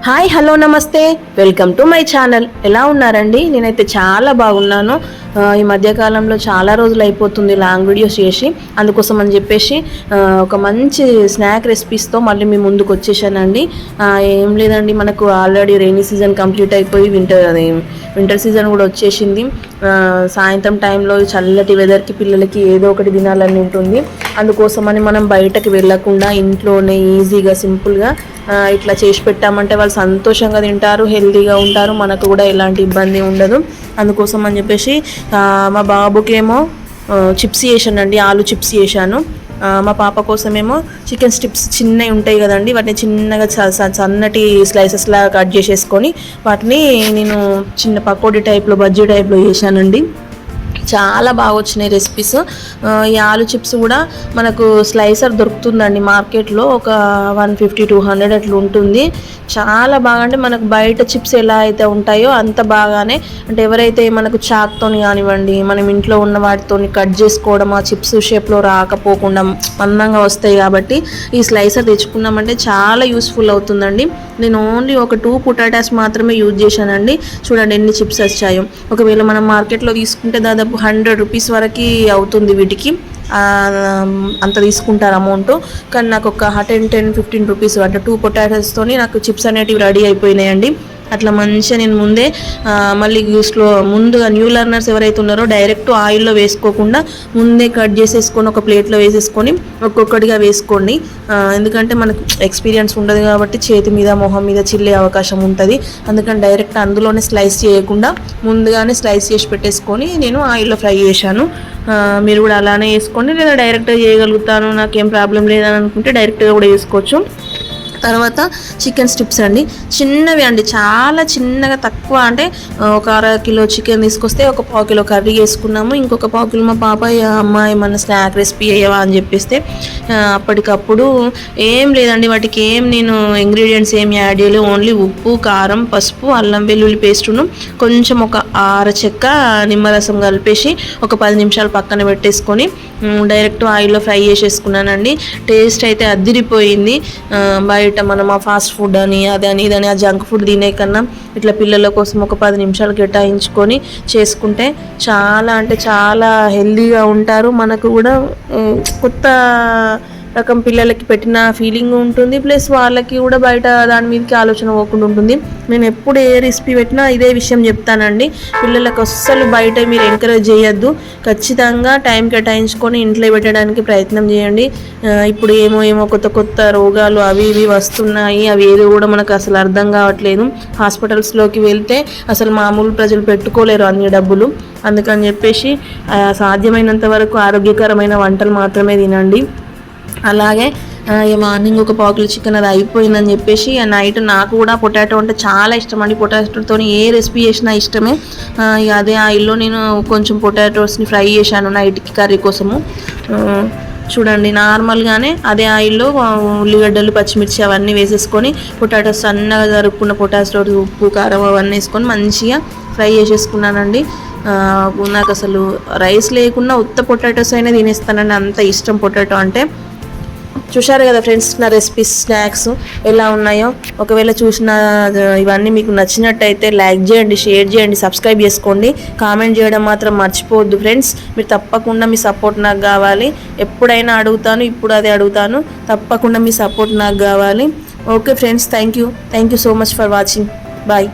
Hi hello నమస్తే, welcome to my channel. ఎలా ఉన్నారండి? నేనైతే చాలా బాగున్నాను. ఈ మధ్యకాలంలో చాలా రోజులు అయిపోతుంది లాంగ్ వీడియోస్ చేసి, అందుకోసం అని చెప్పేసి ఒక మంచి స్నాక్ రెసిపీస్తో మళ్ళీ మీ ముందుకు వచ్చేసానండి. ఏం లేదండి, మనకు ఆల్రెడీ రైనీ సీజన్ కంప్లీట్ అయిపోయి వింటర్ సీజన్ కూడా వచ్చేసింది. సాయంత్రం టైంలో చల్లటి వెదర్కి పిల్లలకి ఏదో ఒకటి తినాలని ఉంటుంది. అందుకోసమని మనం బయటకు వెళ్ళకుండా ఇంట్లోనే ఈజీగా సింపుల్గా ఇట్లా చేసి పెట్టామంటే వాళ్ళు సంతోషంగా తింటారు, హెల్తీగా ఉంటారు, మనకు కూడా ఎలాంటి ఇబ్బంది ఉండదు. అందుకోసం అని చెప్పేసి మా బాబుకేమో చిప్స్ చేశానండి, ఆలు చిప్స్ చేశాను. మా పాప కోసమేమో చికెన్ స్ట్రిప్స్ చిన్నవి ఉంటాయి కదండి, వాటిని చిన్నగా సన్నటి స్లైసెస్ లాగా కట్ చేసేసుకొని వాటిని నేను చిన్న పకోడీ టైప్లో బజ్జీ టైప్లో చేశానండి. చాలా బాగా వచ్చినాయి రెసిపీస్. ఈ ఆలు చిప్స్ కూడా మనకు స్లైసర్ దొరుకుతుందండి మార్కెట్లో, ఒక 150-200 అట్లా ఉంటుంది. చాలా బాగా, అంటే మనకు బయట చిప్స్ ఎలా అయితే ఉంటాయో అంత బాగానే, అంటే ఎవరైతే మనకు చాక్తోని కానివ్వండి, మనం ఇంట్లో ఉన్న వాటితో కట్ చేసుకోవడం, ఆ చిప్స్ షేప్లో రాకపోకుండా మందంగా వస్తాయి కాబట్టి ఈ స్లైసర్ తెచ్చుకున్నామంటే చాలా యూస్ఫుల్ అవుతుందండి. నేను ఓన్లీ ఒక 2 పొటాటాస్ మాత్రమే యూజ్ చేశానండి. చూడండి ఎన్ని చిప్స్ వచ్చాయో. ఒకవేళ మనం మార్కెట్లో తీసుకుంటే దాదాపు 100 రూపీస్ వరకు అవుతుంది వీటికి, అంత తీసుకుంటారు అమౌంట్. కానీ నాకు ఒక 10-15 రూపీస్, అంటే 2 పొటాటోస్తోని నాకు చిప్స్ అనేటివి రెడీ అయిపోయినాయండి. అట్లా మంచిగా నేను మళ్ళీ ముందుగా న్యూ లెర్నర్స్ ఎవరైతే ఉన్నారో డైరెక్ట్ ఆయిల్లో వేసుకోకుండా ముందే కట్ చేసేసుకొని ఒక ప్లేట్లో వేసేసుకొని ఒక్కొక్కటిగా వేసుకోండి. ఎందుకంటే మనకు ఎక్స్పీరియన్స్ ఉండదు కాబట్టి చేతి మీద మొహం మీద చిల్లే అవకాశం ఉంటుంది. అందుకని డైరెక్ట్ అందులోనే స్లైస్ చేయకుండా ముందుగానే స్లైస్ చేసి పెట్టేసుకొని నేను ఆయిల్లో ఫ్రై చేశాను. మీరు కూడా అలానే వేసుకోండి, లేదా డైరెక్ట్గా చేయగలుగుతాను నాకేం ప్రాబ్లం లేదని అనుకుంటే డైరెక్ట్గా కూడా వేసుకోవచ్చు. తర్వాత చికెన్ స్ట్రిప్స్ అండి, చిన్నవి అండి, చాలా చిన్నగా తక్కువ, అంటే ఒక 1/2 కిలో చికెన్ తీసుకొస్తే ఒక 1/4 కిలో కర్రీ వేసుకున్నాము. ఇంకొక 1/4 కిలో మా పాప అమ్మాయి ఏమన్నా స్నాక్ రెసిపీ అయ్యవా అని చెప్పేస్తే అప్పటికప్పుడు ఏం లేదండి, వాటికి నేను ఇంగ్రీడియంట్స్ ఏం యాడ్ చేయలేదు. ఓన్లీ ఉప్పు, కారం, పసుపు, అల్లం వెల్లుల్లి పేస్టును కొంచెం ఒక 6 చెక్క నిమ్మరసం కలిపేసి ఒక 10 నిమిషాలు పక్కన పెట్టేసుకొని డైరెక్ట్ ఆయిల్లో ఫ్రై చేసేసుకున్నానండి. టేస్ట్ అయితే అద్దిరిపోయింది. బయట మనం ఆ ఫాస్ట్ ఫుడ్ అని అదని ఇదని ఆ జంక్ ఫుడ్ తినే కన్నా ఇట్లా పిల్లల కోసం ఒక 10 నిమిషాలు కేటాయించుకొని చేసుకుంటే చాలా, అంటే చాలా హెల్తీగా ఉంటారు. మనకు కూడా కొత్త రకం పిల్లలకి పెట్టిన ఫీలింగ్ ఉంటుంది, ప్లస్ వాళ్ళకి కూడా బయట దాని మీదకి ఆలోచన పోకుండా ఉంటుంది. నేను ఎప్పుడు ఏ రెసిపీ పెట్టినా ఇదే విషయం చెప్తానండి, పిల్లలకు అస్సలు బయట మీరు ఎంకరేజ్ చేయొద్దు. ఖచ్చితంగా టైం కేటాయించుకొని ఇంట్లో పెట్టడానికి ప్రయత్నం చేయండి. ఇప్పుడు ఏమో కొత్త రోగాలు అవి ఇవి వస్తున్నాయి, అవి ఏదో కూడా మనకు అసలు అర్థం కావట్లేదు. హాస్పిటల్స్లోకి వెళ్తే అసలు మామూలు ప్రజలు పెట్టుకోలేరు అన్ని డబ్బులు. అందుకని చెప్పేసి సాధ్యమైనంత వరకు ఆరోగ్యకరమైన వంటలు మాత్రమే తినండి. అలాగే మార్నింగ్ ఒక 1/4 కిలో చికెన్ అది అయిపోయిందని చెప్పేసి నైట్ నాకు కూడా పొటాటో అంటే చాలా ఇష్టం అండి. పొటాటోతో ఏ రెసిపీ చేసినా ఇష్టమే. అదే ఆయిల్లో నేను కొంచెం పొటాటోస్ని ఫ్రై చేశాను నైట్కి కర్రీ కోసము. చూడండి నార్మల్గానే అదే ఆయిల్లో ఉల్లిగడ్డలు, పచ్చిమిర్చి అవన్నీ వేసేసుకొని పొటాటోస్ సన్నగా జరుపుకున్న పొటాటోస్, ఉప్పు, కారం అవన్నీ వేసుకొని మంచిగా ఫ్రై చేసేసుకున్నానండి. నాకు అసలు రైస్ లేకుండా ఉత్త పొటాటోస్ అయినా తినేస్తానండి, అంత ఇష్టం పొటాటో అంటే. చూశారు కదా ఫ్రెండ్స్ నా రెసిపీస్, స్నాక్స్ ఎలా ఉన్నాయో. ఒకవేళ చూసిన ఇవన్నీ మీకు నచ్చినట్టయితే లైక్ చేయండి, షేర్ చేయండి, సబ్స్క్రైబ్ చేసుకోండి, కామెంట్ చేయడం మాత్రం మర్చిపోవద్దు ఫ్రెండ్స్. మీరు తప్పకుండా మీ సపోర్ట్ నాకు కావాలి. ఎప్పుడైనా అడుగుతాను, ఇప్పుడు అదే అడుగుతాను, తప్పకుండా మీ సపోర్ట్ నాకు కావాలి. Okay friends, thank you so much for watching. Bye.